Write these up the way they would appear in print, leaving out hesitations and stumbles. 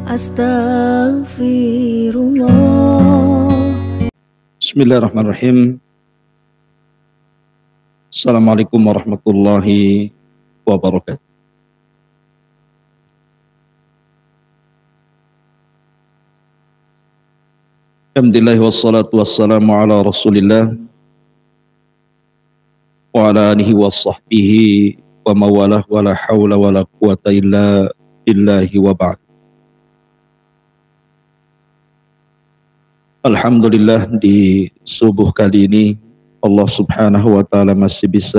Astaghfirullah. Bismillahirrahmanirrahim. Assalamualaikum warahmatullahi wabarakatuh. Alhamdulillah wassalatu wassalamu ala Rasulillah wa ala alihi wa sahbihi wa mawalah wa la hawla wa la quwata illa billahi wa ba'd. Alhamdulillah, di subuh kali ini Allah subhanahu wa ta'ala masih bisa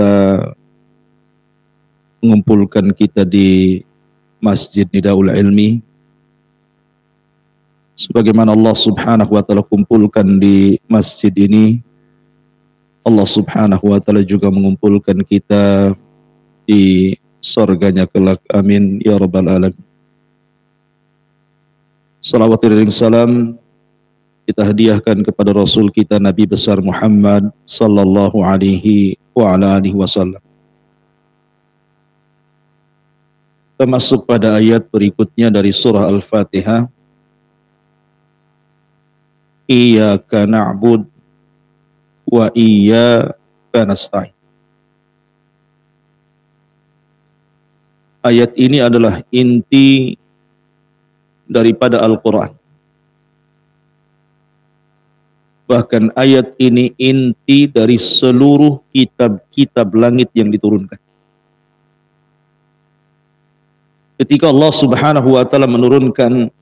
mengumpulkan kita di Masjid Nidaul Ilmi sebagaimana Allah subhanahu wa ta'ala kumpulkan di masjid ini. Allah subhanahu wa ta'ala juga mengumpulkan kita di surganya kelak, amin ya rabbal alamin. Salawat dan salam kita hadiahkan kepada Rasul kita Nabi besar Muhammad sallallahu alaihi wa ala alihi wasallam. Kita masuk pada ayat berikutnya dari surah Al-Fatihah. Iyyaka na'bud wa iyyaka nasta'in. Ayat ini adalah inti daripada Al-Quran. Bahkan ayat ini inti dari seluruh kitab-kitab langit yang diturunkan. Ketika Allah subhanahu wa ta'ala menurunkan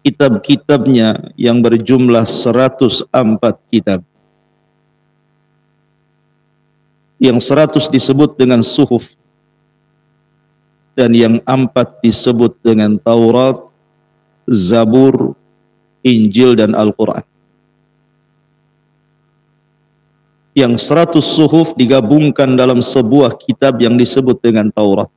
kitab-kitabnya yang berjumlah 104 kitab, yang 100 disebut dengan suhuf dan yang 4 disebut dengan Taurat, Zabur, Injil dan Al-Quran. Yang 100 suhuf digabungkan dalam sebuah kitab yang disebut dengan Taurat.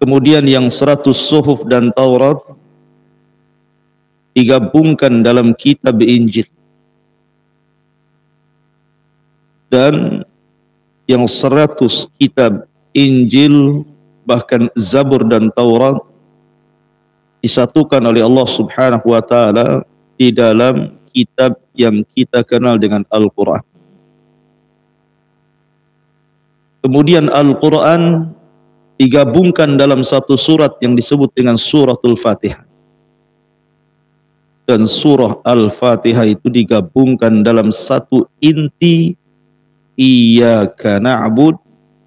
Kemudian yang 100 suhuf dan Taurat digabungkan dalam kitab Injil. Dan yang 100 kitab Injil, bahkan Zabur dan Taurat, disatukan oleh Allah subhanahu wa ta'ala di dalam kitab yang kita kenal dengan Al-Quran. Kemudian Al-Quran digabungkan dalam satu surat yang disebut dengan suratul Fatihah. Dan surah Al-Fatihah itu digabungkan dalam satu inti, Iyyaka na'bud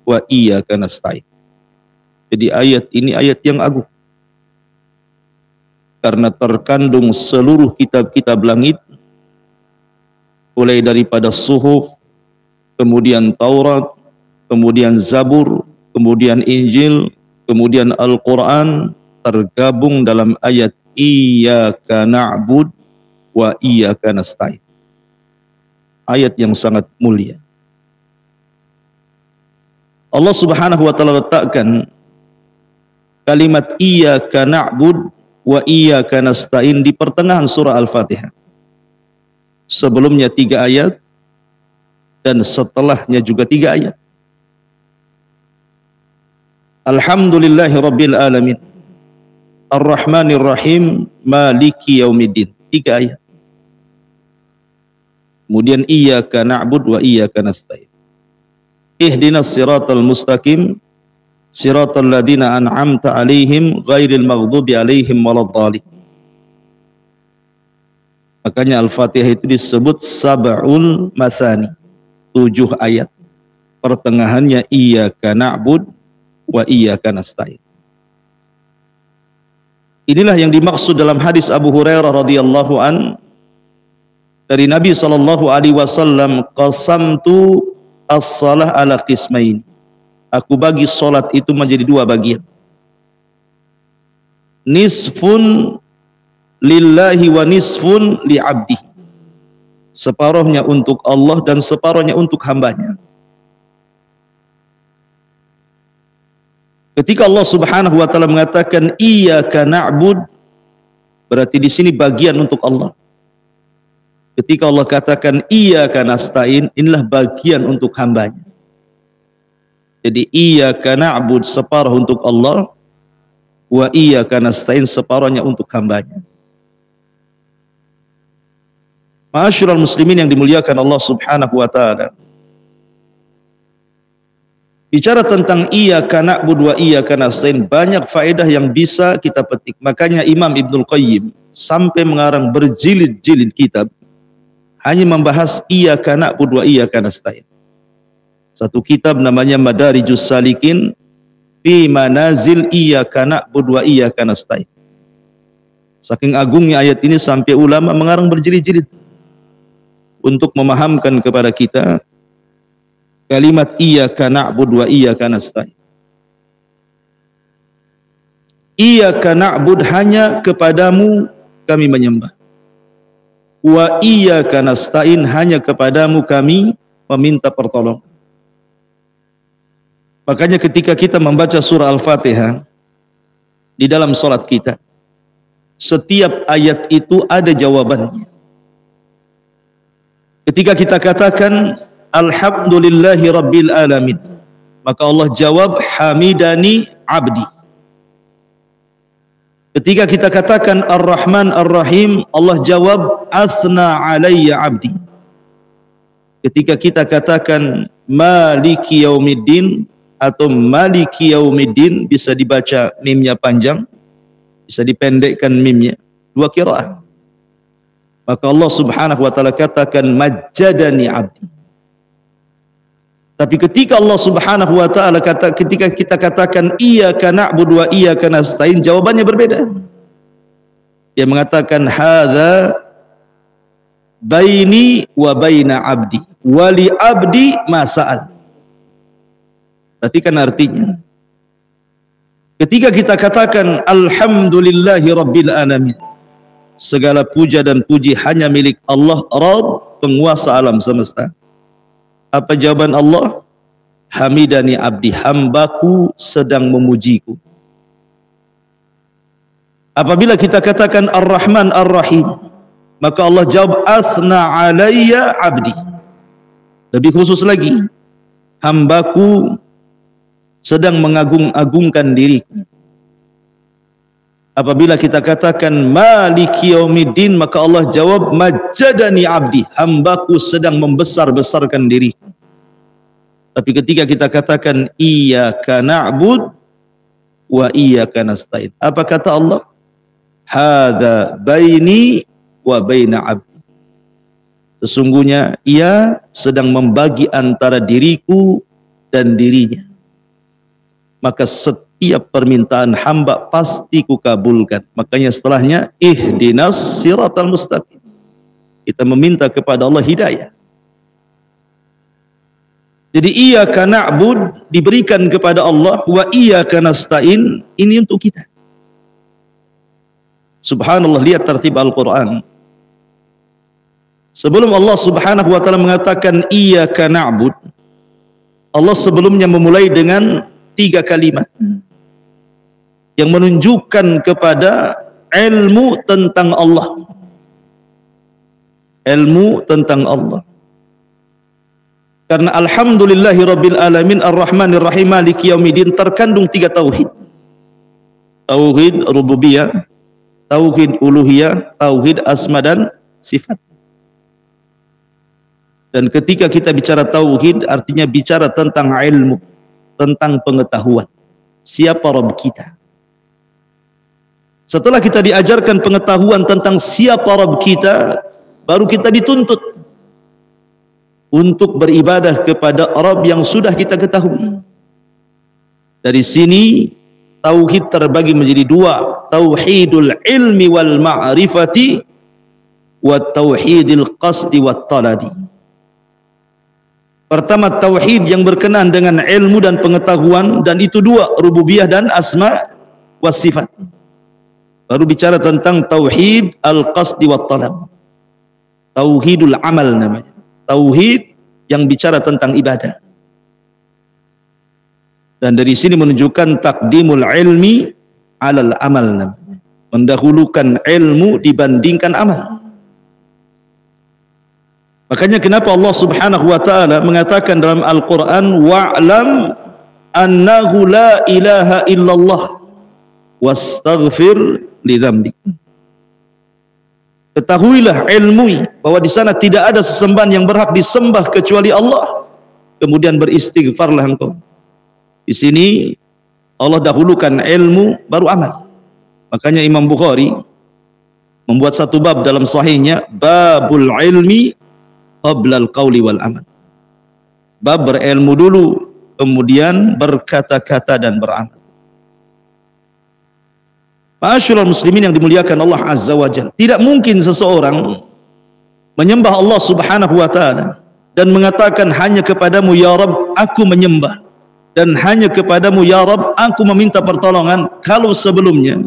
wa iyyaka nasta'in. Jadi ayat ini ayat yang agung, karena terkandung seluruh kitab-kitab langit, mulai daripada suhuf, kemudian Taurat, kemudian Zabur, kemudian Injil, kemudian Al-Quran, tergabung dalam ayat Iyyaka na'bud wa iyyaka nasta'in. Ayat yang sangat mulia. Allah subhanahu wa ta'ala letakkan kalimat Iyyaka na'bud wa iyyaka nasta'in di pertengahan surah Al-Fatihah. Sebelumnya 3 ayat dan setelahnya juga 3 ayat. Alhamdulillahi rabbil alamin, Ar-Rahmanir Rahim, Maliki yaumiddin. 3 ayat. Kemudian Iyyaka na'bud wa iyyaka nasta'in. Ihdinas siratal mustaqim, siratal ladzina an'amta 'alaihim ghairil maghdubi 'alaihim waladdallin. Makanya Al-Fatihah itu disebut sab'ul mathani, 7 ayat. Pertengahannya Iyyaka na'bud wa iyyaka nasta'in. Inilah yang dimaksud dalam hadis Abu Hurairah radhiyallahu an dari Nabi sallallahu alaihi wasallam, qasamtu as-shalah ala qismain. Aku bagi solat itu menjadi 2 bagian. Nisfun lillahi wa nisfun li'abdihi. Separuhnya untuk Allah dan separuhnya untuk hambanya. Ketika Allah subhanahu wa ta'ala mengatakan Iyyaka na'bud, berarti di sini bagian untuk Allah. Ketika Allah katakan Iyyaka nasta'in, inilah bagian untuk hambanya. Jadi iyyaka na'bud separuh untuk Allah, wa iyyaka nasta'in, separuhnya untuk hambanya. Ma'asyiral muslimin yang dimuliakan Allah Subhanahu wa taala. Bicara tentang iyyaka na'budu wa iyyaka nasta'in, banyak faedah yang bisa kita petik. Makanya Imam Ibnul Qayyim sampai mengarang berjilid-jilid kitab hanya membahas iyyaka na'budu wa iyyaka nasta'in. Satu kitab namanya Madarijus Salikin fi manazil iyyaka na'budu wa iyyaka nasta'in. Saking agungnya ayat ini sampai ulama mengarang berjilid-jilid untuk memahamkan kepada kita kalimat iyyaka na'budu wa iyyaka nasta'in. Iyyaka na'bud, hanya kepadamu kami menyembah. Wa iyyaka nasta'in, hanya kepadamu kami meminta pertolongan. Makanya ketika kita membaca surah Al-Fatihah di dalam salat kita, setiap ayat itu ada jawabannya. Ketika kita katakan alhamdulillahi rabbil alamin, maka Allah jawab hamidani abdi. Ketika kita katakan ar-Rahman ar-Rahim, Allah jawab asna alayya abdi. Ketika kita katakan maliki yaumiddin atau maliki yaumiddin, bisa dibaca mimnya panjang, bisa dipendekkan mimnya, dua qiraah. Maka Allah Subhanahu wa taala katakan majjadani abdi. Tapi ketika Allah Subhanahu wa taala ketika kita katakan iyyaka na'budu wa iyyaka nasta'in, jawabannya berbeda. Dia mengatakan hadza baini wa baina abdi wa li abdi ma sa'al. Perhatikan artinya. Ketika kita katakan alhamdulillahi rabbil alamin, segala puja dan puji hanya milik Allah, Rabb, penguasa alam semesta. Apa jawaban Allah? Hamidani abdi, hambaku sedang memujiku. Apabila kita katakan Ar-Rahman Ar-Rahim, maka Allah jawab asna alayya abdi. Lebih khusus lagi, hambaku sedang mengagung-agungkan diriku. Apabila kita katakan maliki yaumiddin, maka Allah jawab majjadani abdi, hambaku sedang membesar-besarkan diri. Tapi ketika kita katakan iyyaka na'bud wa iyyaka nasta'in, apa kata Allah? Hadza baini wa baina abdi. Sesungguhnya ia sedang membagi antara diriku dan dirinya. Maka setiap permintaan hamba pasti kukabulkan. Makanya setelahnya ihdinas siratal mustaqim. Kita meminta kepada Allah hidayah. Jadi iyyaka na'bud diberikan kepada Allah, wa iyyaka nasta'in ini untuk kita. Subhanallah, lihat tertib Al-Quran. Sebelum Allah Subhanahu wa taala mengatakan iyyaka na'bud, Allah sebelumnya memulai dengan 3 kalimat yang menunjukkan kepada ilmu tentang Allah. Ilmu tentang Allah. Karena alhamdulillahi rabbil alamin ar-rahmanir rahim maliki yaumiddin terkandung 3 tauhid. Tauhid rububiyah, tauhid uluhiyah, tauhid asma dan sifat. Dan ketika kita bicara tauhid, artinya bicara tentang ilmu, tentang pengetahuan. Siapa Rabb kita? Setelah kita diajarkan pengetahuan tentang siapa Rabb kita, baru kita dituntut untuk beribadah kepada Rabb yang sudah kita ketahui. Dari sini tauhid terbagi menjadi 2, tauhidul ilmi wal ma'rifati wa tauhidil qasdi wat talabi. Pertama tauhid yang berkenaan dengan ilmu dan pengetahuan, dan itu 2, rububiyah dan asma wa sifat. Baru bicara tentang tauhid al-qasdi wat talab. Tauhidul amal namanya. Tauhid yang bicara tentang ibadah. Dan dari sini menunjukkan takdimul ilmi alal amal namanya. Mendahulukan ilmu dibandingkan amal. Makanya kenapa Allah Subhanahu wa taala mengatakan dalam Al-Qur'an wa'lam annahu la ilaha illallah. wastaghfir li dzambik. Ketahuilah, ilmui bahwa di sana tidak ada sesembahan yang berhak disembah kecuali Allah. Kemudian beristighfarlah engkau. Di sini Allah dahulukan ilmu baru amal. Makanya Imam Bukhari membuat satu bab dalam sahihnya, babul ilmi qabla al-qauli wal amal. Bab berilmu dulu, kemudian berkata-kata dan beramal. Ma'asyiral muslimin yang dimuliakan Allah Azza wa Jalla, tidak mungkin seseorang menyembah Allah Subhanahu wa taala dan mengatakan hanya kepadamu ya Rabb aku menyembah, dan hanya kepadamu ya Rabb aku meminta pertolongan, kalau sebelumnya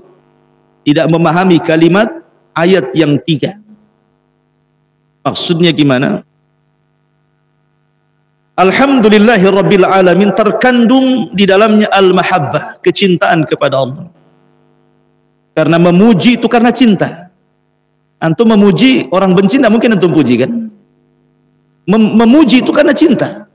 tidak memahami kalimat ayat yang 3. Maksudnya gimana? Alhamdulillahi Rabbil Alamin terkandung di dalamnya al-mahabbah, kecintaan kepada Allah. Karena memuji itu karena cinta. Antum memuji, orang benci tidak mungkin antum puji kan? Memuji itu karena cinta.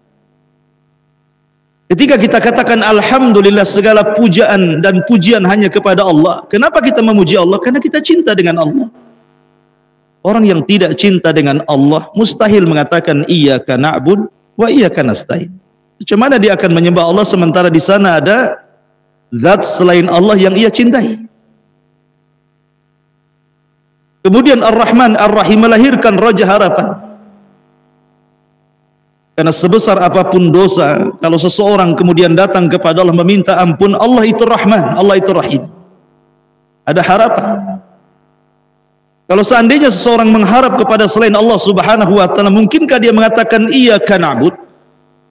Ketika kita katakan alhamdulillah segala pujaan dan pujian hanya kepada Allah. Kenapa kita memuji Allah? Karena kita cinta dengan Allah. Orang yang tidak cinta dengan Allah mustahil mengatakan iyyaka na'bud wa iyyaka nasta'in. Bagaimana dia akan menyembah Allah sementara di sana ada zat selain Allah yang ia cintai? Kemudian Ar-Rahman Ar-Rahim melahirkan raja harapan. Karena sebesar apapun dosa, kalau seseorang kemudian datang kepada Allah meminta ampun, Allah itu Rahman, Allah itu Rahim. Ada harapan. Kalau seandainya seseorang mengharap kepada selain Allah Subhanahu wa taala, mungkinkah dia mengatakan iyyaka na'bud,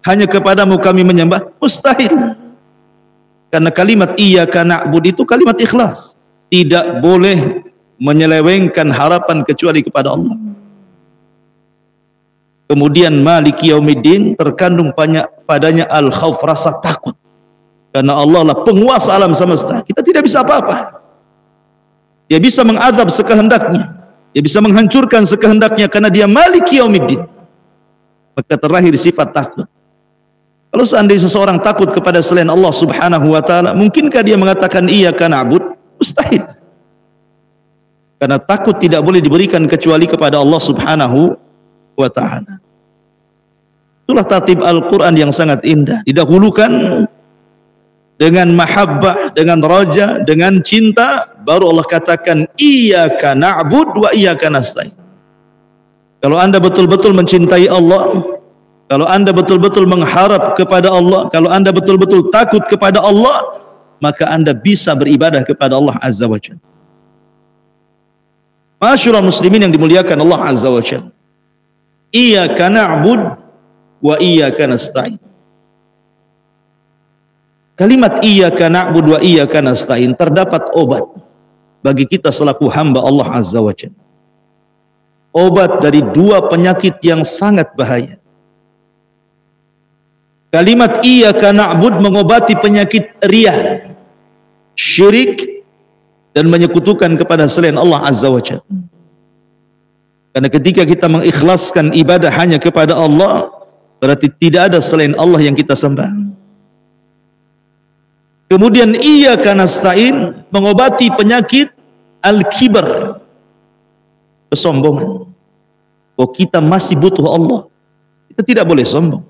hanya kepadamu kami menyembah? Mustahil. Karena kalimat iyyaka na'bud itu kalimat ikhlas. Tidak boleh menyelewengkan harapan kecuali kepada Allah. Kemudian Maliki Yaumiddin terkandung padanya al-khauf, rasa takut. Karena Allah lah penguasa alam semesta. Kita tidak bisa apa-apa. Dia bisa mengadab sekehendaknya. Dia bisa menghancurkan sekehendaknya karena dia Maliki Yaumiddin. Maka terakhir sifat takut. Kalau seandainya seseorang takut kepada selain Allah Subhanahu wa taala, mungkinkah dia mengatakan iyyaka na'bud? Mustahil. Karena takut tidak boleh diberikan kecuali kepada Allah Subhanahu wa ta'ala. Itulah tatib Al-Quran yang sangat indah. Didahulukan dengan mahabbah, dengan raja, dengan cinta, baru Allah katakan iyyaka na'bud wa iyyaka nasta'in. Kalau anda betul-betul mencintai Allah, kalau anda betul-betul mengharap kepada Allah, kalau anda betul-betul takut kepada Allah, maka anda bisa beribadah kepada Allah Azza wa Jalla. Ma'asyiral muslimin yang dimuliakan Allah Azza wa Jalla, iyyaka na'bud wa iyyaka nasta'in. Kalimat iyyaka na'bud wa iyyaka nasta'in terdapat obat bagi kita selaku hamba Allah Azza wa Jalla. Obat dari dua penyakit yang sangat bahaya. Kalimat iyyaka na'bud mengobati penyakit riya, syirik, dan menyekutukan kepada selain Allah Azza wa Jalla. Karena ketika kita mengikhlaskan ibadah hanya kepada Allah, berarti tidak ada selain Allah yang kita sembah. Kemudian iyyaka nasta'in mengobati penyakit al-kibar, kesombongan. Oh, kita masih butuh Allah. Kita tidak boleh sombong.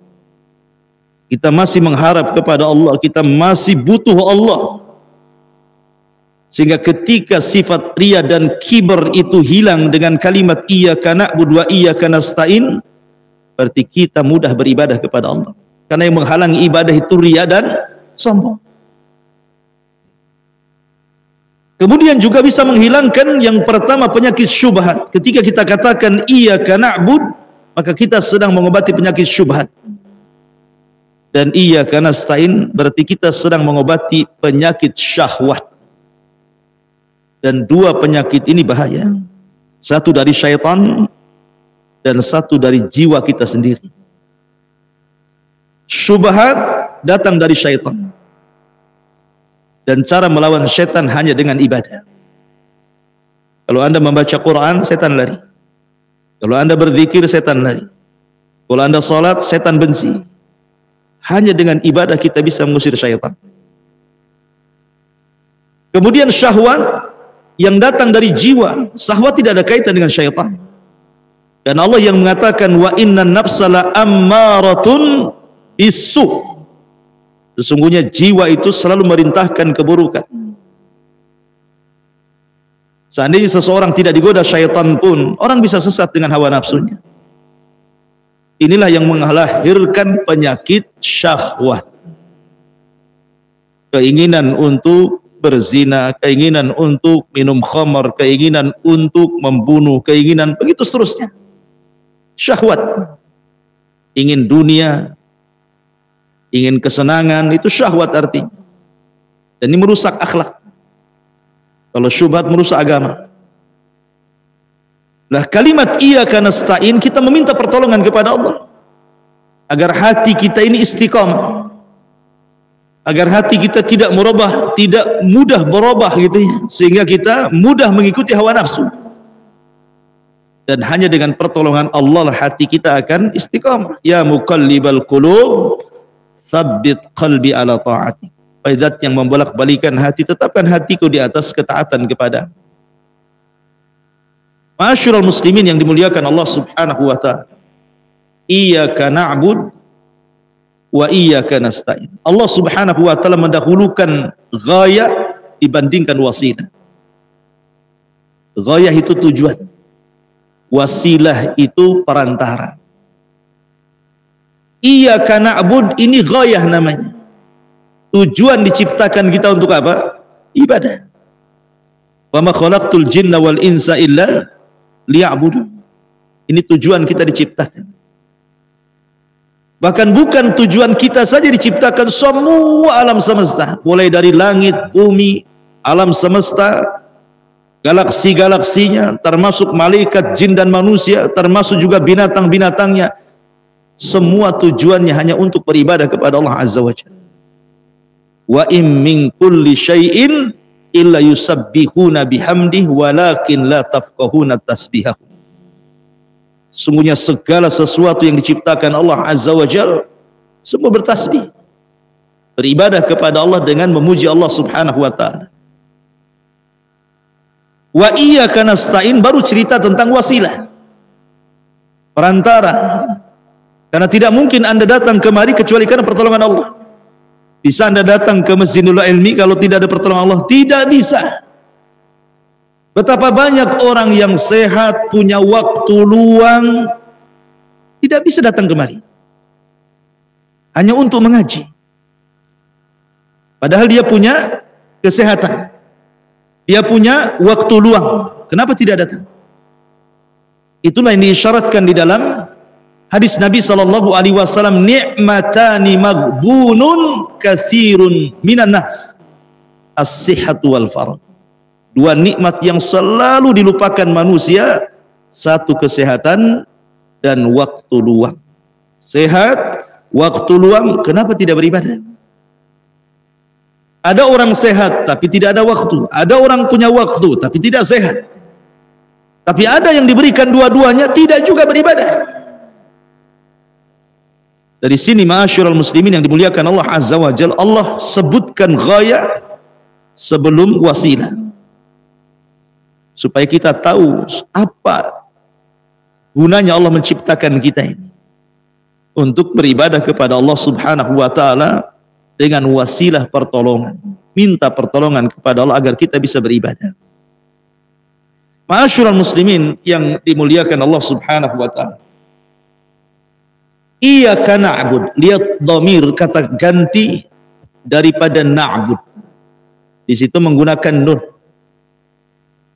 Kita masih mengharap kepada Allah, kita masih butuh Allah. Sehingga ketika sifat riya dan kibar itu hilang dengan kalimat iyyaka na'bud wa iyyaka nasta'in, berarti kita mudah beribadah kepada Allah. Karena yang menghalangi ibadah itu riya dan sombong. Kemudian juga bisa menghilangkan yang pertama penyakit syubhat. Ketika kita katakan iyyaka na'bud, maka kita sedang mengobati penyakit syubhat. Dan iyyaka nasta'in berarti kita sedang mengobati penyakit syahwat. Dan dua penyakit ini bahaya. Satu dari syaitan dan satu dari jiwa kita sendiri. Syubhat datang dari syaitan. Dan cara melawan syaitan hanya dengan ibadah. Kalau anda membaca Quran, setan lari. Kalau anda berzikir, setan lari. Kalau anda salat, setan benci. Hanya dengan ibadah kita bisa mengusir syaitan. Kemudian syahwat yang datang dari jiwa, syahwat tidak ada kaitan dengan syaitan. Dan Allah yang mengatakan wa innan nafsala ammaratun bisu. Sesungguhnya jiwa itu selalu merintahkan keburukan. Seandainya seseorang tidak digoda syaitan pun, orang bisa sesat dengan hawa nafsunya. Inilah yang melahirkan penyakit syahwat. Keinginan untuk berzina, keinginan untuk minum khamar, keinginan untuk membunuh, keinginan begitu seterusnya. Syahwat. Ingin dunia, ingin kesenangan, itu syahwat artinya. Dan ini merusak akhlak. Kalau syubhat merusak agama. Nah, kalimat iyyaka nasta'in, kita meminta pertolongan kepada Allah agar hati kita ini istiqamah, agar hati kita tidak merubah, tidak mudah berubah gitu ya, sehingga kita mudah mengikuti hawa nafsu. Dan hanya dengan pertolongan Allah hati kita akan istiqamah. Ya muqallibal qulub, tsabbit qalbi ala ta'atik. Zat yang membolak-balikan hati, tetapkan hatiku di atas ketaatan kepada. Ma'asyiral muslimin yang dimuliakan Allah Subhanahu wa taala. Iyyaka na'bud wa iyyaka nasta'in. Allah Subhanahu wa taala mendahulukan ghayah dibandingkan wasilah. Ghayah itu tujuan. Wasilah itu perantara. Iyyaka na'bud ini ghayah namanya. Tujuan diciptakan kita untuk apa? Ibadah. Wa ma khalaqtul jinna wal insa illa liya'budun. Ini tujuan kita diciptakan. Bahkan bukan tujuan kita saja diciptakan, semua alam semesta, mulai dari langit, bumi, alam semesta, galaksi-galaksinya, termasuk malaikat, jin dan manusia, termasuk juga binatang-binatangnya. Semua tujuannya hanya untuk beribadah kepada Allah Azza wa Jalla. Wa im min kulli syai'in illa yusabbihuna bihamdihi walakin la tafqahuna tasbihahum. Sungguhnya segala sesuatu yang diciptakan Allah Azza wa Jalla semua bertasbih, beribadah kepada Allah dengan memuji Allah Subhanahu wa taala. Wa iyyaka nasta'in baru cerita tentang wasilah, perantara. Karena tidak mungkin Anda datang kemari kecuali karena pertolongan Allah. Bisa Anda datang ke Masjidul Ilmi kalau tidak ada pertolongan Allah? Tidak bisa. Betapa banyak orang yang sehat, punya waktu luang, tidak bisa datang kemari. Hanya untuk mengaji. Padahal dia punya kesehatan. Dia punya waktu luang. Kenapa tidak datang? Itulah yang diisyaratkan di dalam hadis Nabi SAW, ni'matani maghbunun katsirun minan nas, as-sihhatu wal faragh. Dua nikmat yang selalu dilupakan manusia, satu kesehatan dan waktu luang. Sehat, waktu luang, kenapa tidak beribadah? Ada orang sehat tapi tidak ada waktu, ada orang punya waktu tapi tidak sehat. Tapi ada yang diberikan dua-duanya tidak juga beribadah. Dari sini ma'asyiral muslimin yang dimuliakan Allah Azza wa Jalla, Allah sebutkan ghayah sebelum wasilah, supaya kita tahu apa gunanya Allah menciptakan kita ini, untuk beribadah kepada Allah Subhanahu wa taala dengan wasilah pertolongan, minta pertolongan kepada Allah agar kita bisa beribadah. Ma'asyiral muslimin yang dimuliakan Allah Subhanahu wa taala, iyyaka na'bud, lihat dhamir kata ganti daripada na'bud. Di situ menggunakan nun.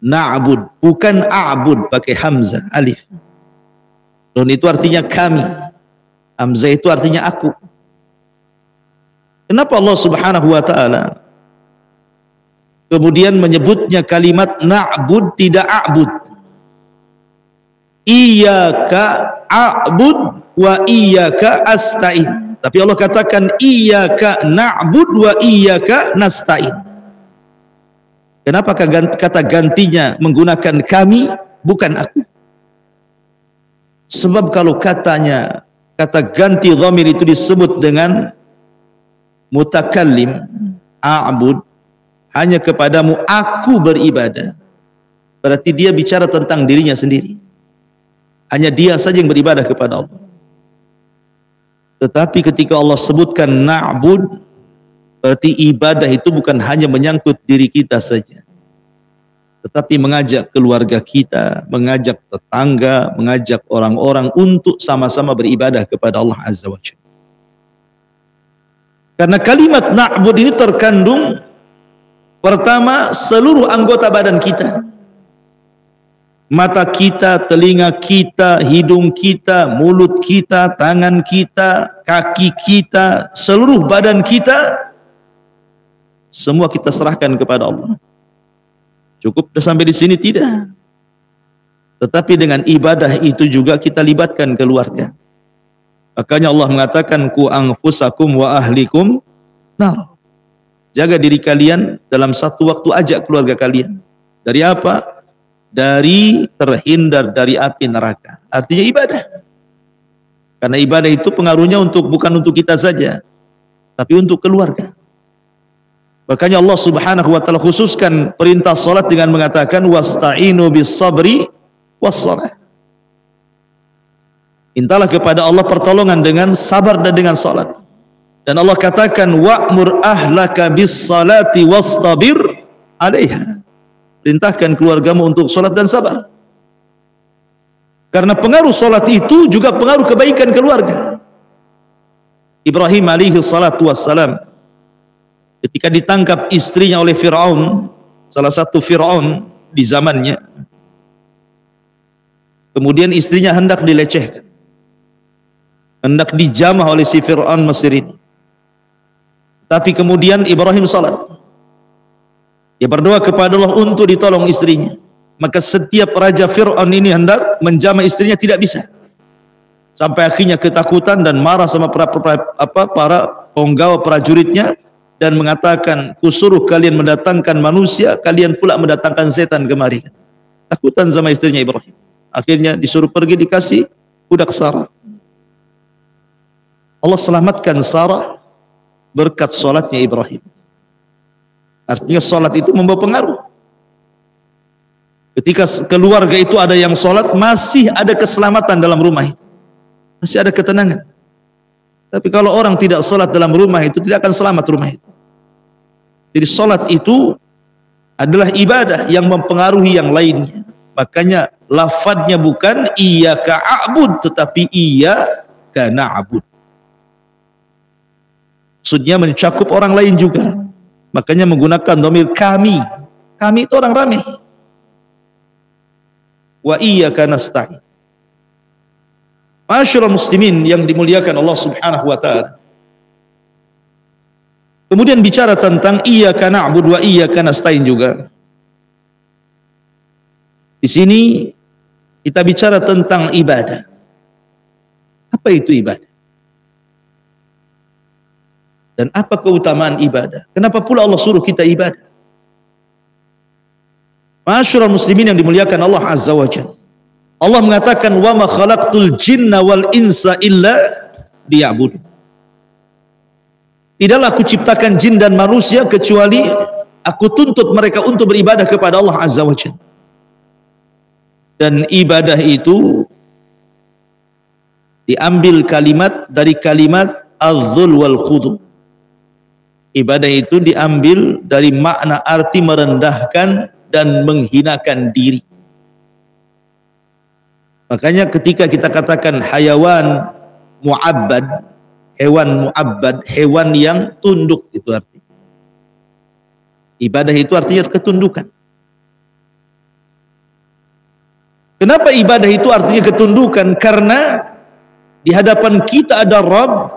Na'bud, bukan a'bud pakai hamzah alif. Nun itu artinya kami. Hamzah itu artinya aku. Kenapa Allah Subhanahu wa taala kemudian menyebutnya kalimat na'bud tidak a'bud? Iyyaka a'bud wa iyyaka asta'in. Tapi Allah katakan iyyaka na'bud wa iyyaka nasta'in. Kenapa kata gantinya menggunakan kami bukan aku? Sebab kalau kata ganti dhamir itu disebut dengan mutakallim a'bud, hanya kepadamu aku beribadah. Berarti dia bicara tentang dirinya sendiri. Hanya dia saja yang beribadah kepada Allah. Tetapi ketika Allah sebutkan na'bud, berarti ibadah itu bukan hanya menyangkut diri kita saja, tetapi mengajak keluarga kita, mengajak tetangga, mengajak orang-orang untuk sama-sama beribadah kepada Allah Azza wa Jalla. Karena kalimat na'bud ini terkandung pertama seluruh anggota badan kita. Mata kita, telinga kita, hidung kita, mulut kita, tangan kita, kaki kita, seluruh badan kita, semua kita serahkan kepada Allah. Cukup sampai di sini? Tidak. Tetapi dengan ibadah itu juga kita libatkan keluarga. Makanya Allah mengatakan ku anfusakum wa ahlikum nar. Jaga diri kalian dalam satu waktu, ajak keluarga kalian. Dari apa? Dari terhindar dari api neraka. Artinya ibadah. Karena ibadah itu pengaruhnya bukan untuk kita saja, tapi untuk keluarga. Makanya Allah Subhanahu wa taala khususkan perintah salat dengan mengatakan wasta'inu bis sabri was shalah. Mintalah kepada Allah pertolongan dengan sabar dan dengan salat. Dan Allah katakan wa'mur ahlaka bis salati wastabir 'alaiha. Perintahkan keluargamu untuk salat dan sabar. Karena pengaruh salat itu juga pengaruh kebaikan keluarga. Ibrahim alaihi salatu wassalam ketika ditangkap istrinya oleh Fir'aun, salah satu Fir'aun di zamannya, kemudian istrinya hendak dilecehkan, hendak dijamah oleh si Fir'aun Mesir ini. Tapi kemudian Ibrahim salat. Dia berdoa kepada Allah untuk ditolong istrinya. Maka setiap raja Fir'aun ini hendak menjamah istrinya, tidak bisa. Sampai akhirnya ketakutan dan marah sama para penggawa prajuritnya dan mengatakan, kusuruh kalian mendatangkan manusia, kalian pula mendatangkan setan kemari. Takutan sama istrinya Ibrahim. Akhirnya disuruh pergi, dikasih budak Sarah. Allah selamatkan Sarah berkat salatnya Ibrahim. Artinya salat itu membawa pengaruh. Ketika keluarga itu ada yang salat, masih ada keselamatan dalam rumah itu, masih ada ketenangan. Tapi kalau orang tidak salat dalam rumah itu, tidak akan selamat rumah itu. Jadi salat itu adalah ibadah yang mempengaruhi yang lainnya. Makanya lafadznya bukan iyyaka a'bud, tetapi iyyaka na'bud. Maksudnya mencakup orang lain juga. Makanya menggunakan dhamir kami. Kami itu orang ramai. Wa iyyaka nasta'in. Ma'asyiral muslimin yang dimuliakan Allah Subhanahu wa taala. Kemudian bicara tentang iyyaka na'budu wa iyyaka nasta'in juga. Di sini kita bicara tentang ibadah. Apa itu ibadah? Dan apa keutamaan ibadah? Kenapa pula Allah suruh kita ibadah? Ma'asyiral muslimin yang dimuliakan Allah Azza wa Jalla. Allah mengatakan wa ma khalaqtul jinna wal insa illa liya'budun. Tidaklah aku ciptakan jin dan manusia kecuali aku tuntut mereka untuk beribadah kepada Allah Azza wa Jalla. Dan ibadah itu diambil kalimat dari kalimat az-zul wal khudu. Ibadah itu diambil dari makna arti merendahkan dan menghinakan diri. Makanya ketika kita katakan hayawan mu'abbad, hewan mu'abbad, hewan yang tunduk, itu artinya. Ibadah itu artinya ketundukan. Kenapa ibadah itu artinya ketundukan? Karena di hadapan kita ada Rabb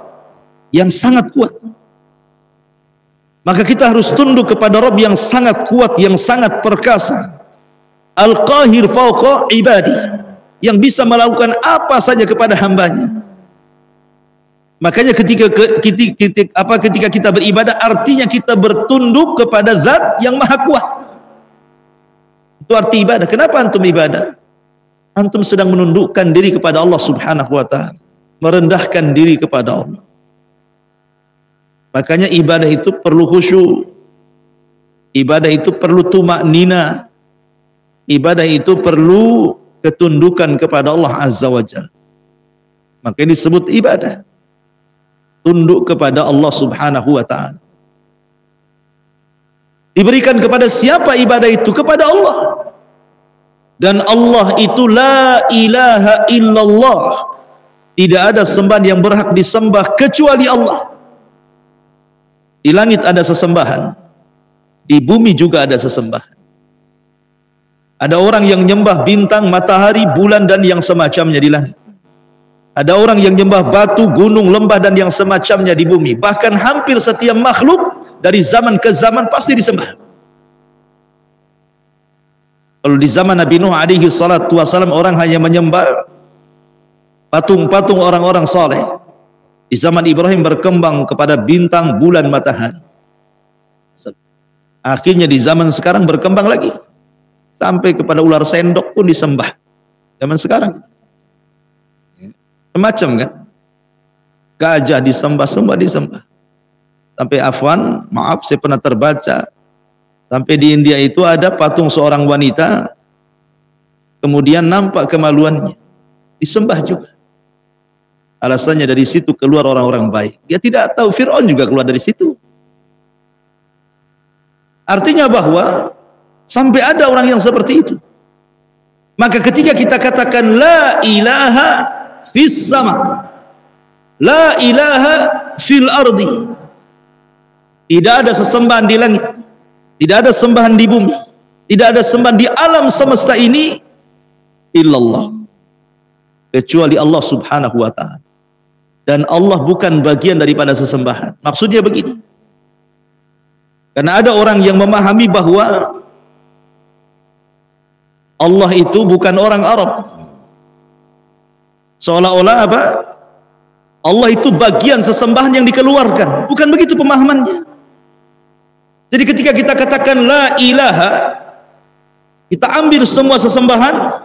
yang sangat kuat. Maka kita harus tunduk kepada Rabb yang sangat kuat, yang sangat perkasa. Al-Qahir fawqa ibadi, yang bisa melakukan apa saja kepada hambanya. Makanya ketika kita beribadah, artinya kita bertunduk kepada Zat yang maha kuat. Itu arti ibadah. Kenapa antum ibadah? Antum sedang menundukkan diri kepada Allah Subhanahu wa ta'ala, merendahkan diri kepada Allah. Makanya ibadah itu perlu khusyuk. Ibadah itu perlu tumaknina. Ibadah itu perlu ketundukan kepada Allah Azza wa Jalla. Maka ini disebut ibadah. Tunduk kepada Allah Subhanahu wa ta'ala. Diberikan kepada siapa ibadah itu? Kepada Allah. Dan Allah itu la ilaha illallah. Tidak ada sembahan yang berhak disembah kecuali Allah. Di langit ada sesembahan, di bumi juga ada sesembahan. Ada orang yang nyembah bintang, matahari, bulan dan yang semacamnya di langit. Ada orang yang nyembah batu, gunung, lembah dan yang semacamnya di bumi. Bahkan hampir setiap makhluk dari zaman ke zaman pasti disembah. Kalau di zaman Nabi Nuh alaihi salatu wasalam orang hanya menyembah patung-patung orang-orang saleh. Di zaman Ibrahim berkembang kepada bintang, bulan, matahari. Akhirnya di zaman sekarang berkembang lagi. Sampai kepada ular sendok pun disembah. Zaman sekarang. Semacam kan. Gajah disembah. Sampai afwan, maaf saya pernah terbaca. Sampai di India itu ada patung seorang wanita. Kemudian nampak kemaluannya. Disembah juga. Alasannya dari situ keluar orang-orang baik. Dia tidak tahu Fir'aun juga keluar dari situ. Artinya bahwa sampai ada orang yang seperti itu. Maka ketika kita katakan la ilaha fis sama, la ilaha fil ardi, tidak ada sesembahan di langit, tidak ada sembahan di bumi, tidak ada sembahan di alam semesta ini illallah, kecuali Allah Subhanahu wa ta'ala. Dan Allah bukan bagian daripada sesembahan. Maksudnya begini, karena ada orang yang memahami bahwa Allah itu bukan orang Arab, seolah-olah apa? Allah itu bagian sesembahan yang dikeluarkan. Bukan begitu pemahamannya. Jadi ketika kita katakan la ilaha, kita ambil semua sesembahan,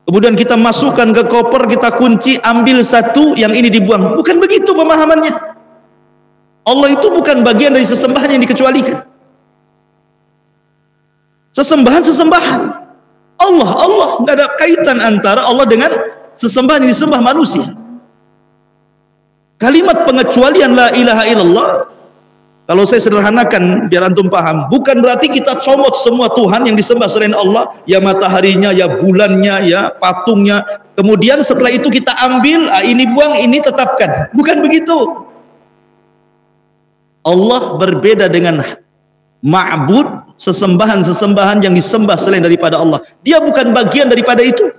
kemudian kita masukkan ke koper, kita kunci, ambil satu, yang ini dibuang. Bukan begitu pemahamannya. Allah itu bukan bagian dari sesembahan yang dikecualikan. Sesembahan. Allah. Nggak ada kaitan antara Allah dengan sesembahan yang disembah manusia. Kalimat pengecualian la ilaha illallah, kalau saya sederhanakan biar antum paham, bukan berarti kita comot semua Tuhan yang disembah selain Allah, ya mataharinya, ya bulannya, ya patungnya, kemudian setelah itu kita ambil, ini buang, ini tetapkan. Bukan begitu. Allah berbeda dengan ma'bud, sesembahan-sesembahan yang disembah selain daripada Allah. Dia bukan bagian daripada itu.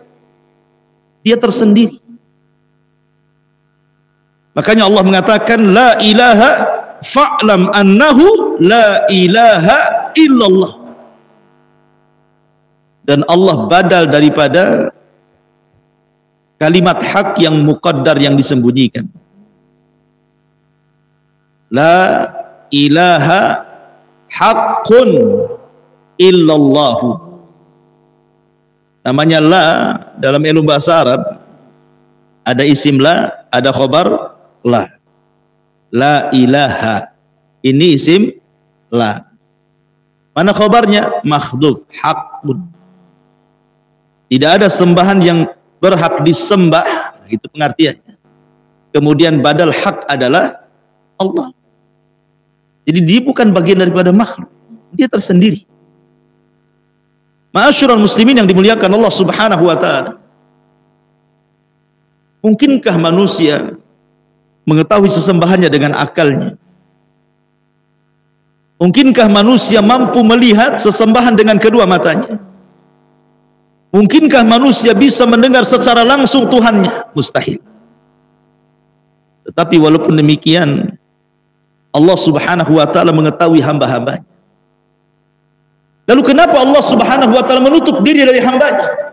Dia tersendiri. Makanya Allah mengatakan la ilaha fa'lam annahu la ilaha illallah. Dan Allah badal daripada kalimat hak yang muqaddar yang disembunyikan. La ilaha haqqun illallahu. Namanya la dalam ilmu bahasa Arab ada isim la, ada khobar la. La ilaha, ini isim la. Mana khobarnya? Makhdhuf, haqqun. Tidak ada sembahan yang berhak disembah, itu pengertiannya. Kemudian badal hak adalah Allah. Jadi dia bukan bagian daripada makhluk, dia tersendiri. Ma'asyiral muslimin yang dimuliakan Allah Subhanahu wa ta'ala, mungkinkah manusia mengetahui sesembahannya dengan akalnya? Mungkinkah manusia mampu melihat sesembahan dengan kedua matanya? Mungkinkah manusia bisa mendengar secara langsung Tuhannya? Mustahil. Tetapi walaupun demikian, Allah Subhanahu wa ta'ala mengetahui hamba-hambanya. Lalu kenapa Allah Subhanahu wa ta'ala menutup diri dari hambanya?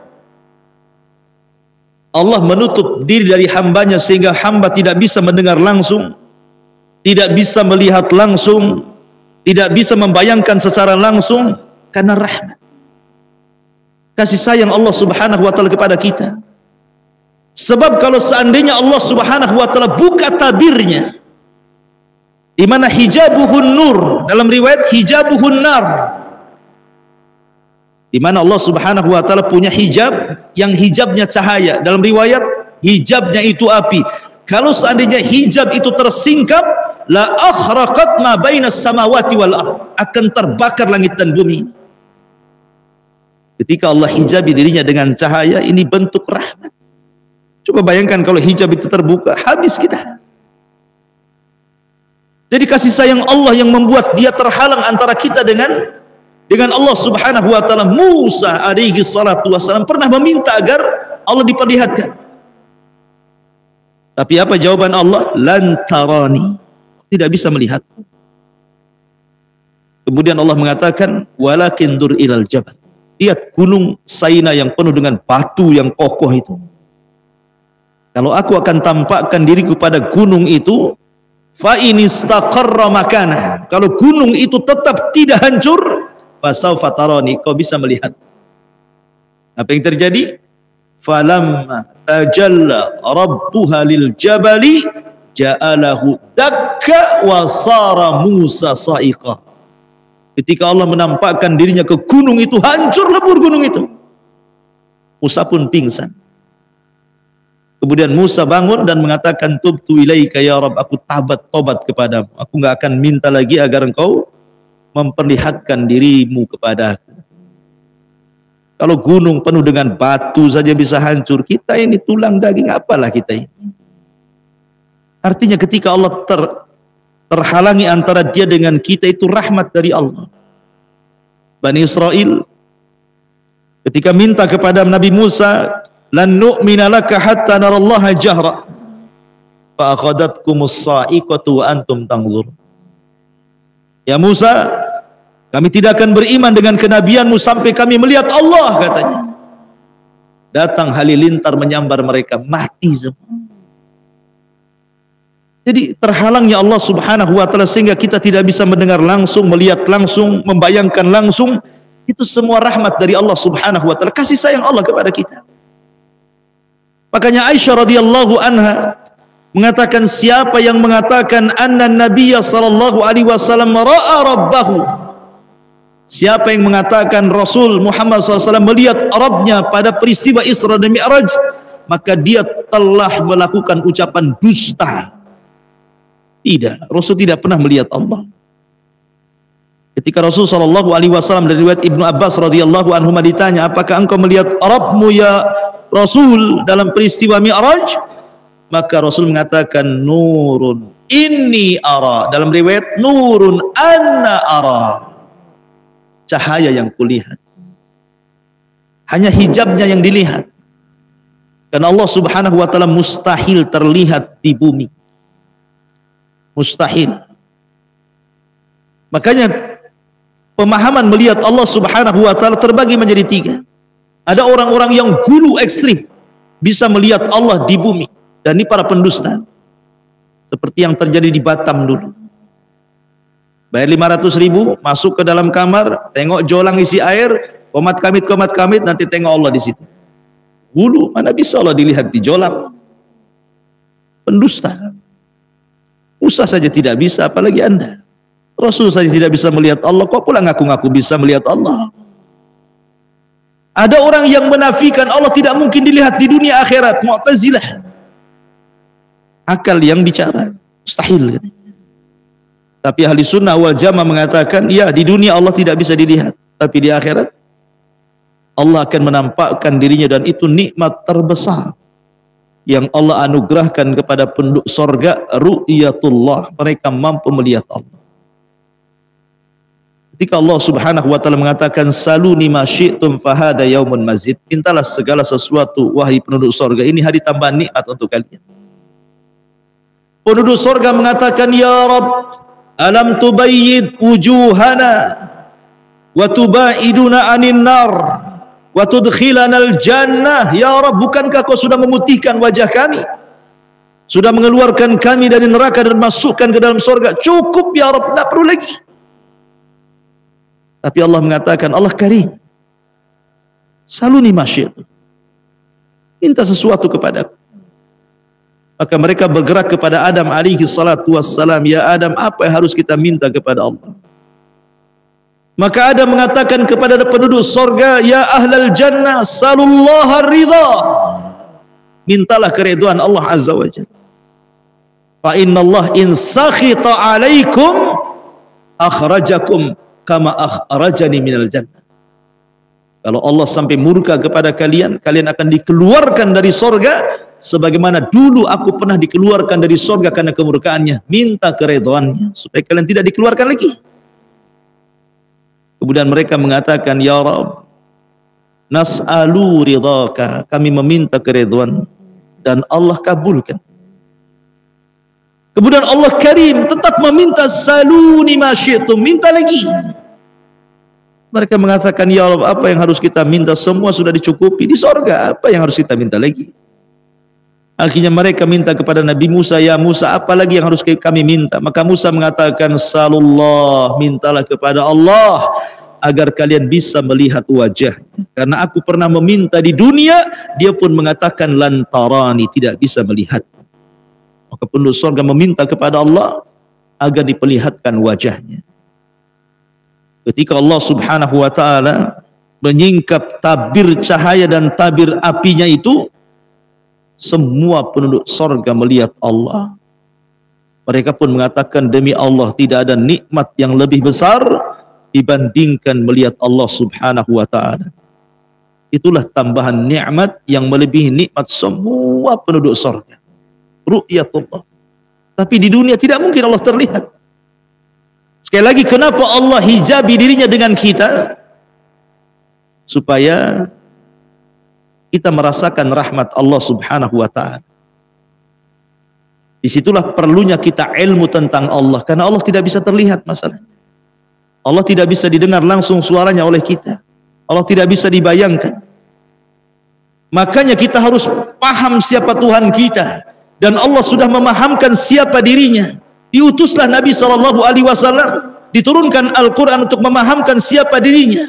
Allah menutup diri dari hambanya sehingga hamba tidak bisa mendengar langsung, tidak bisa melihat langsung, tidak bisa membayangkan secara langsung, karena rahmat, kasih sayang Allah Subhanahu wa ta'ala kepada kita. Sebab kalau seandainya Allah Subhanahu wa ta'ala buka tabirnya, di mana hijabuhun nur, dalam riwayat hijabuhun nar, di mana Allah Subhanahu wa taala punya hijab yang hijabnya cahaya, dalam riwayat hijabnya itu api. Kalau seandainya hijab itu tersingkap, la akhraqat ma bainas samawati wal ard, akan terbakar langit dan bumi. Ketika Allah hijabi dirinya dengan cahaya, ini bentuk rahmat. Coba bayangkan kalau hijab itu terbuka, habis kita. Jadi kasih sayang Allah yang membuat dia terhalang antara kita dengan Allah Subhanahu wa taala. Musa alaihi salatu wassalam pernah meminta agar Allah diperlihatkan. Tapi apa jawaban Allah? Lan tarani, tidak bisa melihat. Kemudian Allah mengatakan, walakin dur ilal jabal, lihat gunung Saina yang penuh dengan batu yang kokoh itu. Kalau aku akan tampakkan diriku pada gunung itu, fa in istaqarra makanah, kalau gunung itu tetap tidak hancur, fasaufa tarani, kau bisa melihat. Apa yang terjadi? Falamma tajalla rabbuha lil jabali ja'alahu dakka wa sara Musa sa'iqa. Ketika Allah menampakkan dirinya ke gunung itu, hancur lebur gunung itu. Musa pun pingsan. Kemudian Musa bangun dan mengatakan, tubtu ilaika ya Rabb, aku tobat kepadamu. Aku nggak akan minta lagi agar engkau memperlihatkan dirimu kepadaku. Kalau gunung penuh dengan batu saja bisa hancur, kita ini tulang daging apalah kita ini. Artinya ketika Allah terhalangi antara dia dengan kita, itu rahmat dari Allah. Bani Israel ketika minta kepada Nabi Musa, lan nu'mina laka hatta narallaha jahra fa akhadatkumus sa'iqatu wa antum tanzur. Ya Musa, kami tidak akan beriman dengan kenabianmu sampai kami melihat Allah, katanya. Datang halilintar menyambar mereka, mati semua. Jadi terhalangnya Allah Subhanahu wa taala sehingga kita tidak bisa mendengar langsung, melihat langsung, membayangkan langsung. Itu semua rahmat dari Allah Subhanahu wa taala, kasih sayang Allah kepada kita. Makanya Aisyah radhiyallahu anha mengatakan, siapa yang mengatakan anna Nabiyya sallallahu alaihi wasallam ra'a rabbahu, siapa yang mengatakan Rasul Muhammad SAW melihat Rabbnya pada peristiwa Isra dan Mi'raj, maka dia telah melakukan ucapan dusta. Tidak, Rasul tidak pernah melihat Allah. Ketika Rasul sallallahu alaihi wasallam dari riwayat Ibnu Abbas radhiyallahu anhu ditanya, apakah engkau melihat Rabbmu ya Rasul dalam peristiwa Mi'raj? Maka Rasul mengatakan, nurun inni ara, dalam riwayat nurun anna ara, cahaya yang kulihat. Hanya hijabnya yang dilihat. Karena Allah Subhanahu wa taala mustahil terlihat di bumi. Mustahil. Makanya pemahaman melihat Allah Subhanahu wa taala terbagi menjadi tiga. Ada orang-orang yang gulu ekstrim, bisa melihat Allah di bumi, dan ini para pendusta. Seperti yang terjadi di Batam dulu. Bayar 500.000, masuk ke dalam kamar, tengok jolang isi air, komat kamit, nanti tengok Allah di situ. Gulu, mana bisa Allah dilihat di jolang? Pendusta. Musa saja tidak bisa, apalagi Anda. Rasul saja tidak bisa melihat Allah, kok pula ngaku-ngaku bisa melihat Allah? Ada orang yang menafikan Allah tidak mungkin dilihat di dunia akhirat, Mu'tazilah. Akal yang bicara, mustahil. Tapi ahli sunnah wal jamaah mengatakan, ya di dunia Allah tidak bisa dilihat, tapi di akhirat Allah akan menampakkan dirinya, dan itu nikmat terbesar yang Allah anugerahkan kepada penduduk sorga, ru'yatullah, mereka mampu melihat Allah. Ketika Allah Subhanahu wa taala mengatakan, saluni ma syi'tum fahada yaumun mazid, mintalah segala sesuatu wahai penduduk sorga, ini hari tambahan nikmat untuk kalian. Penduduk sorga mengatakan, ya Rabb, alam tubayyid wujuhana wa tubaiduna anin nar wa tudkhilanal jannah. Ya Rabb, bukankah kau sudah memutihkan wajah kami, sudah mengeluarkan kami dari neraka dan masukkan ke dalam sorga? Cukup ya Rabb, tidak perlu lagi. Tapi Allah mengatakan, Allah karim, saluni ma syi'tum, minta sesuatu kepadaku. Maka mereka bergerak kepada Adam alaihi salatu wassalam, ya Adam, apa yang harus kita minta kepada Allah? Maka Adam mengatakan kepada penduduk sorga, ya ahlal jannah, salullaha ridha, mintalah keridhaan Allah azza wa jalla. Fa inna Allah in sakhita alaikum akhrajakum kama akhrajani minal jannah. Kalau Allah sampai murka kepada kalian, kalian akan dikeluarkan dari sorga sebagaimana dulu aku pernah dikeluarkan dari sorga karena kemurkaannya. Minta keridhaannya supaya kalian tidak dikeluarkan lagi. Kemudian mereka mengatakan, ya Rabb, nas'alu ridhaka, kami meminta keridhaan dan Allah kabulkan. Kemudian Allah Karim tetap meminta, saluni ma syi'tum, minta lagi. Mereka mengatakan, ya Allah, apa yang harus kita minta? Semua sudah dicukupi di sorga, apa yang harus kita minta lagi? Akhirnya mereka minta kepada Nabi Musa, ya Musa, apa lagi yang harus kami minta? Maka Musa mengatakan, salullah, mintalah kepada Allah agar kalian bisa melihat wajahnya. Karena aku pernah meminta di dunia, dia pun mengatakan lantarani, tidak bisa melihat. Maka penduduk surga meminta kepada Allah agar diperlihatkan wajahnya. Ketika Allah subhanahu wa ta'ala menyingkap tabir cahaya dan tabir apinya itu, semua penduduk surga melihat Allah. Mereka pun mengatakan, demi Allah tidak ada nikmat yang lebih besar dibandingkan melihat Allah subhanahu wa ta'ala. Itulah tambahan nikmat yang melebihi nikmat semua penduduk surga, ru'yatullah. Tapi di dunia tidak mungkin Allah terlihat. Sekali lagi, kenapa Allah hijabi dirinya dengan kita? Supaya kita merasakan rahmat Allah subhanahu wa ta'ala. Disitulah perlunya kita ilmu tentang Allah, karena Allah tidak bisa terlihat masalahnya. Allah tidak bisa didengar langsung suaranya oleh kita. Allah tidak bisa dibayangkan. Makanya kita harus paham siapa Tuhan kita, dan Allah sudah memahamkan siapa dirinya. Diutuslah Nabi SAW, diturunkan Al-Quran untuk memahamkan siapa dirinya.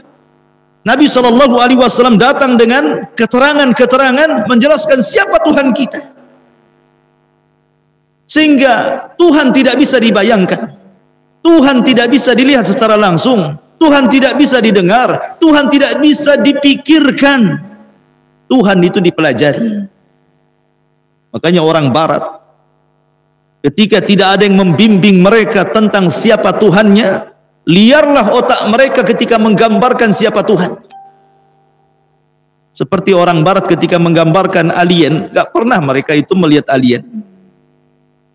Nabi SAW datang dengan keterangan-keterangan menjelaskan siapa Tuhan kita, sehingga Tuhan tidak bisa dibayangkan, Tuhan tidak bisa dilihat secara langsung, Tuhan tidak bisa didengar, Tuhan tidak bisa dipikirkan. Tuhan itu dipelajari. Makanya orang barat, ketika tidak ada yang membimbing mereka tentang siapa Tuhannya, liarlah otak mereka ketika menggambarkan siapa Tuhan. Seperti orang barat ketika menggambarkan alien, gak pernah mereka itu melihat alien.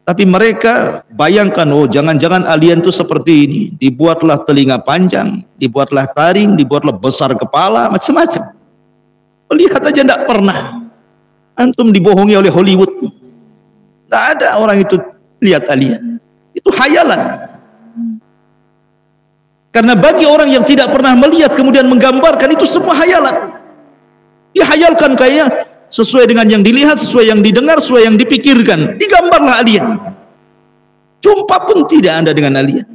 Tapi mereka bayangkan, oh jangan-jangan alien itu seperti ini. Dibuatlah telinga panjang, dibuatlah taring, dibuatlah besar kepala, macam-macam. Melihat aja gak pernah. Antum dibohongi oleh Hollywood. Gak ada orang itu lihat alien. Itu khayalan. Karena bagi orang yang tidak pernah melihat kemudian menggambarkan, itu semua khayalan. Dihayalkan kayak sesuai dengan yang dilihat, sesuai yang didengar, sesuai yang dipikirkan. Digambarlah alien. Jumpa pun tidak Anda dengan alien.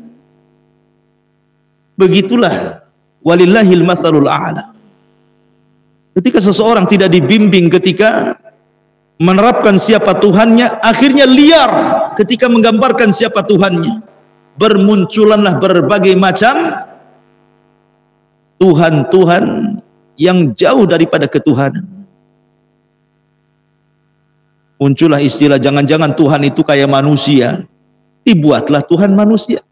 Begitulah walillahil matsalul a'la. Ketika seseorang tidak dibimbing ketika menerapkan siapa Tuhannya, akhirnya liar ketika menggambarkan siapa Tuhannya. Bermunculanlah berbagai macam Tuhan-Tuhan yang jauh daripada ketuhanan. Muncullah istilah jangan-jangan Tuhan itu kayak manusia. Dibuatlah Tuhan manusia.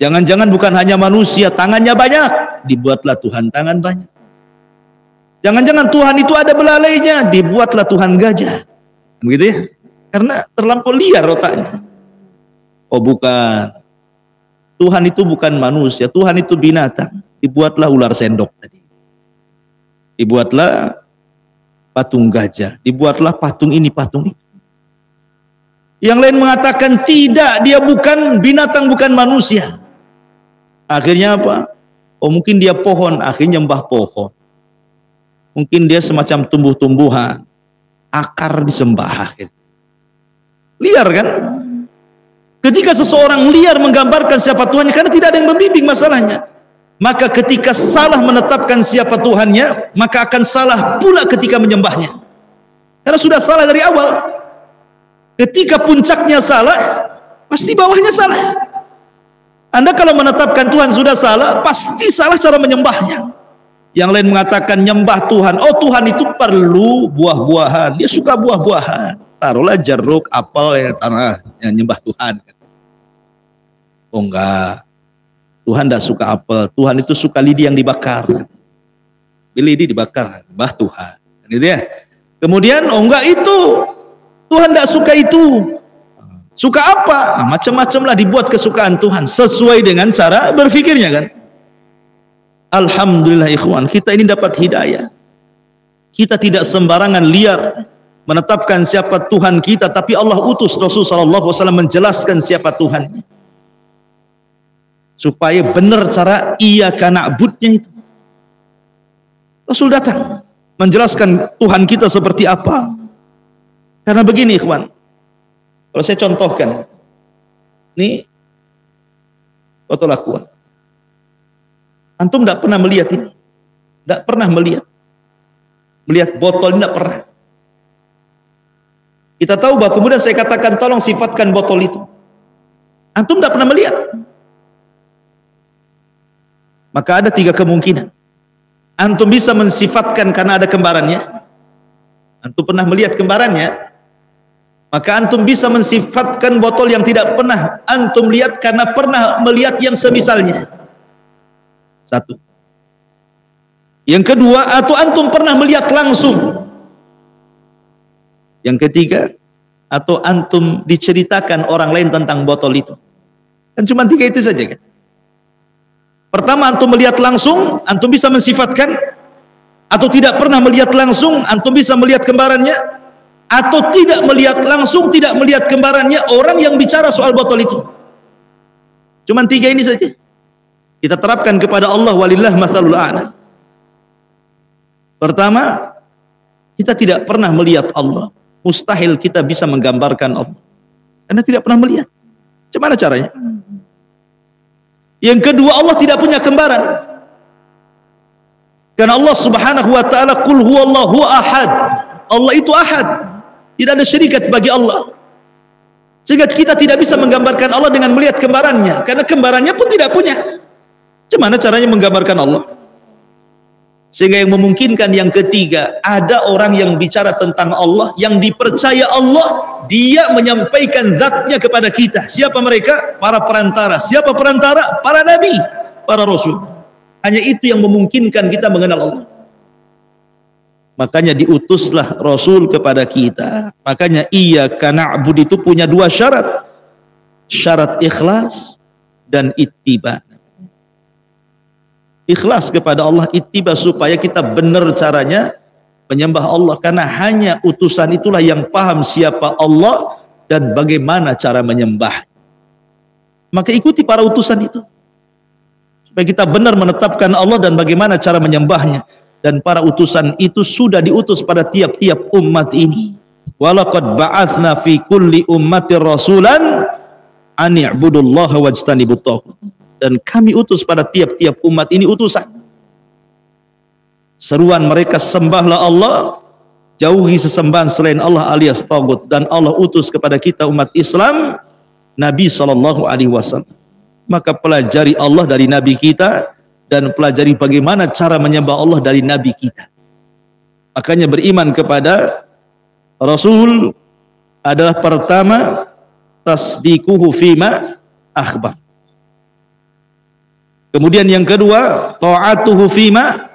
Jangan-jangan bukan hanya manusia, tangannya banyak. Dibuatlah Tuhan tangan banyak. Jangan-jangan Tuhan itu ada belalainya. Dibuatlah Tuhan gajah. Begitu ya? Karena terlampau liar otaknya. Oh bukan, Tuhan itu bukan manusia, Tuhan itu binatang. Dibuatlah ular sendok tadi, dibuatlah patung gajah, dibuatlah patung ini, patung itu. Yang lain mengatakan tidak, dia bukan binatang, bukan manusia. Akhirnya apa? Oh mungkin dia pohon, akhirnya nyembah pohon. Mungkin dia semacam tumbuh-tumbuhan, akar disembah. Liar kan? Ketika seseorang liar menggambarkan siapa Tuhannya, karena tidak ada yang membimbing masalahnya, maka ketika salah menetapkan siapa Tuhannya, maka akan salah pula ketika menyembahnya. Karena sudah salah dari awal. Ketika puncaknya salah, pasti bawahnya salah. Anda kalau menetapkan Tuhan sudah salah, pasti salah cara menyembahnya. Yang lain mengatakan nyembah Tuhan, oh Tuhan itu perlu buah-buahan, dia suka buah-buahan. Taruhlah jeruk, apel, yang nyembah Tuhan. Oh enggak, Tuhan tidak suka apel, Tuhan itu suka lidi yang dibakar. Lidi dibakar, nyembah Tuhan. Gitu ya. Kemudian, oh enggak itu, Tuhan tidak suka itu. Suka apa? Macam-macam lah dibuat kesukaan Tuhan sesuai dengan cara berpikirnya kan. Alhamdulillah ikhwan, kita ini dapat hidayah. Kita tidak sembarangan liar menetapkan siapa Tuhan kita, tapi Allah utus Rasul sallallahu alaihi wasallam menjelaskan siapa Tuhan. Supaya benar cara iyyaka na'budnya itu. Rasul datang menjelaskan Tuhan kita seperti apa. Karena begini ikhwan, kalau saya contohkan, ini foto lakuan. Antum tidak pernah melihat ini, tidak pernah melihat botol ini, tidak pernah. Kita tahu bahwa kemudian saya katakan tolong sifatkan botol itu. Antum tidak pernah melihat. Maka ada 3 kemungkinan. Antum bisa mensifatkan karena ada kembarannya. Antum pernah melihat kembarannya, maka antum bisa mensifatkan botol yang tidak pernah antum lihat karena pernah melihat yang semisalnya. 1. Yang kedua, atau antum pernah melihat langsung. Yang ketiga, atau antum diceritakan orang lain tentang botol itu. Kan cuma 3 itu saja kan. Pertama, antum melihat langsung, antum bisa mensifatkan. Atau tidak pernah melihat langsung, antum bisa melihat kembarannya. Atau tidak melihat langsung, tidak melihat kembarannya, orang yang bicara soal botol itu. Cuma 3 ini saja. Kita terapkan kepada Allah, walillah matsalul a'la. Pertama, kita tidak pernah melihat Allah. Mustahil kita bisa menggambarkan Allah. Karena tidak pernah melihat. Bagaimana caranya? Yang kedua, Allah tidak punya kembaran. Karena Allah subhanahu wa ta'ala, qul huwallahu ahad. Allah itu ahad. Tidak ada syarikat bagi Allah. Sehingga kita tidak bisa menggambarkan Allah dengan melihat kembarannya. Karena kembarannya pun tidak punya. Bagaimana caranya menggambarkan Allah? Sehingga yang memungkinkan yang ketiga, ada orang yang bicara tentang Allah, yang dipercaya Allah, dia menyampaikan zatnya kepada kita. Siapa mereka? Para perantara. Siapa perantara? Para nabi, para rasul. Hanya itu yang memungkinkan kita mengenal Allah. Makanya diutuslah Rasul kepada kita. Makanya iyyaka na'bud itu punya 2 syarat. Syarat ikhlas dan ittiba. Ikhlas kepada Allah, ittiba supaya kita benar caranya menyembah Allah. Karena hanya utusan itulah yang paham siapa Allah dan bagaimana cara menyembah. Maka ikuti para utusan itu. Supaya kita benar menetapkan Allah dan bagaimana cara menyembahnya. Dan para utusan itu sudah diutus pada tiap-tiap umat ini. Walaqad ba'atsna fi kulli ummatir rasulan an i'budullaha wajtanibut taghut. Dan kami utus pada tiap-tiap umat ini utusan. Seruan mereka, sembahlah Allah, jauhi sesembahan selain Allah alias taghut. Dan Allah utus kepada kita umat Islam Nabi SAW. Maka pelajari Allah dari Nabi kita dan pelajari bagaimana cara menyembah Allah dari Nabi kita. Makanya beriman kepada Rasul adalah pertama tasdiquhu fima akhbar. Kemudian yang kedua ta'atuhu fima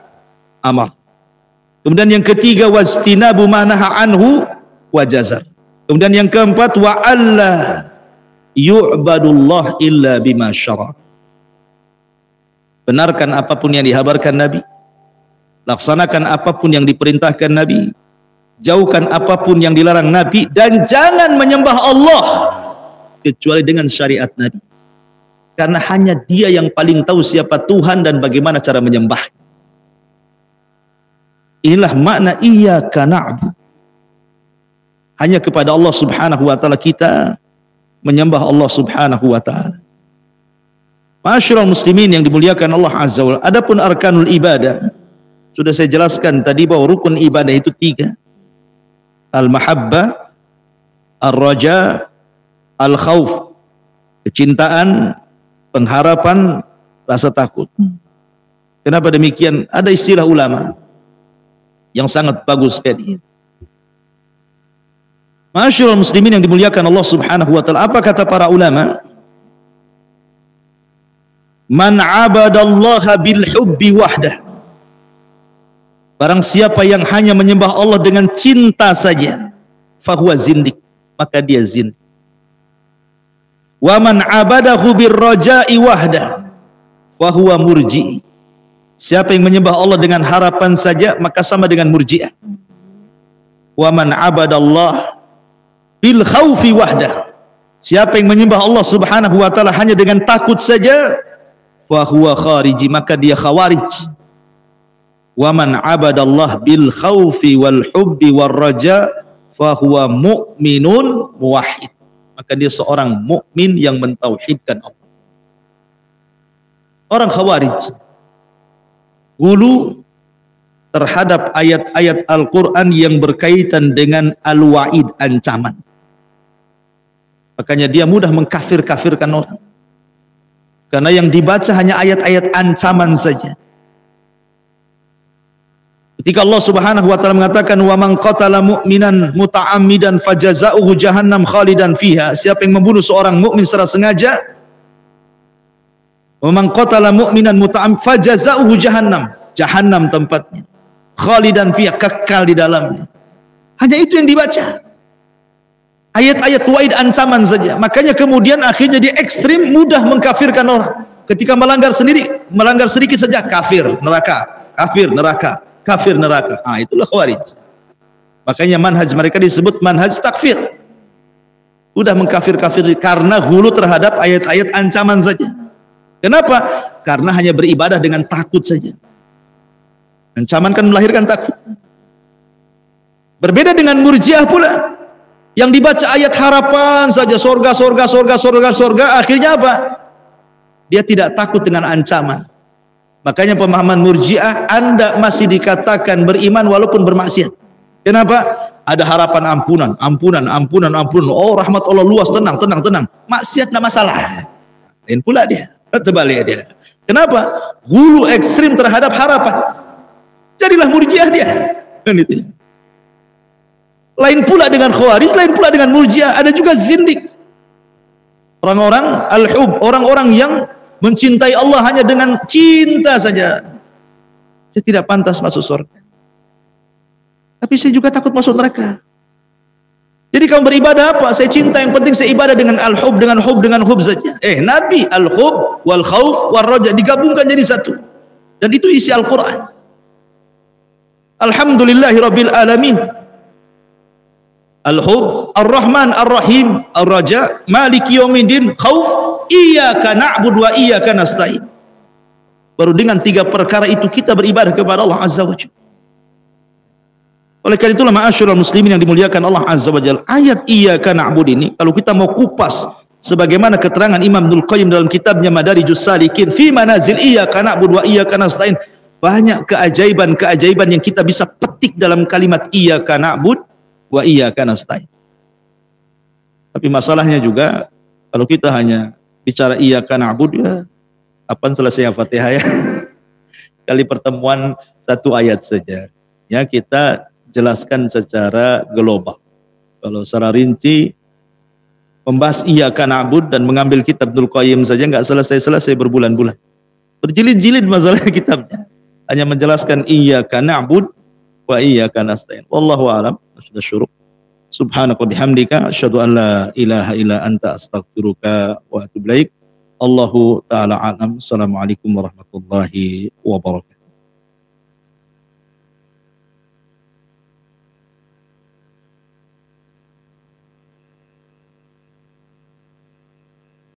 amar. Kemudian yang ketiga wajtinabu ma naha anhu wajazar. Kemudian yang keempat wa alla yu'badullah illa bima syara. Benarkan apapun yang dihabarkan Nabi, laksanakan apapun yang diperintahkan Nabi, jauhkan apapun yang dilarang Nabi, dan jangan menyembah Allah kecuali dengan syariat Nabi. Karena hanya dia yang paling tahu siapa Tuhan dan bagaimana cara menyembah. Inilah makna iyyaka na'bud. Hanya kepada Allah subhanahu wa ta'ala kita menyembah Allah subhanahu wa ta'ala. Ma'asyiral muslimin yang dimuliakan Allah azza wa jalla. Adapun arkanul ibadah, sudah saya jelaskan tadi bahwa rukun ibadah itu 3. Al-mahabbah, Ar-raja, al-khauf, kecintaan, pengharapan, rasa takut. Kenapa demikian? Ada istilah ulama yang sangat bagus sekali. Ma'asyiral muslimin yang dimuliakan Allah Subhanahu wa taala, apa kata para ulama? Man 'abadallaha bil hubbi wahdah. Barang siapa yang hanya menyembah Allah dengan cinta saja, fahuwa zindik, maka dia zindik. Wa man 'abadahu bir raja'i wahdah, fahuwa murji. Siapa yang menyembah Allah dengan harapan saja, maka sama dengan murji'ah. Wa man 'abadallah bil khaufi wahdah. Siapa yang menyembah Allah Subhanahu wa taala hanya dengan takut saja, fahuwa khariji, maka dia khawarij. Wa man 'abadallah bil khaufi wal hubbi war raja fahuwa mu'minun muwahhid, maka dia seorang mukmin yang mentauhidkan Allah. Orang khawarij hulu terhadap ayat-ayat Al-Quran yang berkaitan dengan al-wa'id, ancaman. Makanya dia mudah mengkafir-kafirkan orang, karena yang dibaca hanya ayat-ayat ancaman saja. Ketika Allah Subhanahu wa taala mengatakan wa man qatala mu'minan muta'ammidan fajaza'uhu jahannam khalidan fiha, siapa yang membunuh seorang mukmin secara sengaja, wa man qatala mu'minan muta'ammidan fajaza'uhu jahannam, jahannam tempatnya, khalidan fiha, kekal di dalamnya. Hanya itu yang dibaca, ayat-ayat wa'id, ancaman saja. Makanya kemudian akhirnya dia ekstrim, mudah mengkafirkan orang. Ketika melanggar sedikit saja, kafir neraka, kafir neraka, kafir neraka. Itulah khawarij. Makanya manhaj mereka disebut manhaj takfir. Udah mengkafir-kafir karena hulu terhadap ayat-ayat ancaman saja. Kenapa? Karena hanya beribadah dengan takut saja. Ancaman kan melahirkan takut. Berbeda dengan murjiah pula, yang dibaca ayat harapan saja, sorga, sorga, sorga, sorga, sorga. Akhirnya apa? Dia tidak takut dengan ancaman. Makanya pemahaman murjiah, Anda masih dikatakan beriman walaupun bermaksiat. Kenapa? Ada harapan ampunan, ampunan, ampunan, ampunan. Oh, rahmat Allah luas, tenang, tenang, tenang. Maksiat tidak masalah. Lain pula dia, terbalik dia. Kenapa? Hulu ekstrim terhadap harapan. Jadilah murjiah dia. Lain pula dengan khawarij, lain pula dengan murjiah. Ada juga zindik. Orang-orang al-hub, orang-orang yang mencintai Allah hanya dengan cinta saja. Saya tidak pantas masuk surga, tapi saya juga takut masuk neraka. Jadi kamu beribadah apa? Saya cinta, yang penting saya ibadah dengan al-hub, dengan hub, dengan hub saja. Nabi al-hub wal khauf wal raja digabungkan jadi satu, dan itu isi Al-Quran. Alhamdulillahi rabbil alamin. Al-hub, ar-rahman, ar-rahim, ar-raja, maliki yaumiddin, khauf, iyyaka na'budu wa iyyaka nasta'in. Baru dengan 3 perkara itu kita beribadah kepada Allah Azza wa Jalla. Oleh karena itulah ma'asyiral muslimin yang dimuliakan Allah Azza wa Jalla, ayat iyyaka na'budu ini kalau kita mau kupas sebagaimana keterangan Imam Ibnul Qayyim dalam kitabnya Madarijus Salikin fi manazil iyyaka na'budu wa iyyaka nasta'in, banyak keajaiban-keajaiban yang kita bisa petik dalam kalimat iyyaka na'budu wa iyyaka nasta'in. Tapi masalahnya juga kalau kita hanya bicara iyyaka na'budu, ya kapan selesai Al-Fatihah ya? Kali pertemuan 1 ayat saja. Ya, kita jelaskan secara global. Kalau secara rinci membahas iyyaka na'budu dan mengambil kitab Ibnul Qayyim saja nggak selesai-selesai, berbulan-bulan. Berjilid-jilid masalah kitabnya. Hanya menjelaskan iyyaka na'budu wa iyyaka nasta'in. Wallahu a'lam. Sudah syuruk. Subhanaka bihamdika asyhadu an la ilaha illa anta astaghfiruka wa atubu ilaik. Allahu taala alam. Assalamualaikum warahmatullahi wabarakatuh.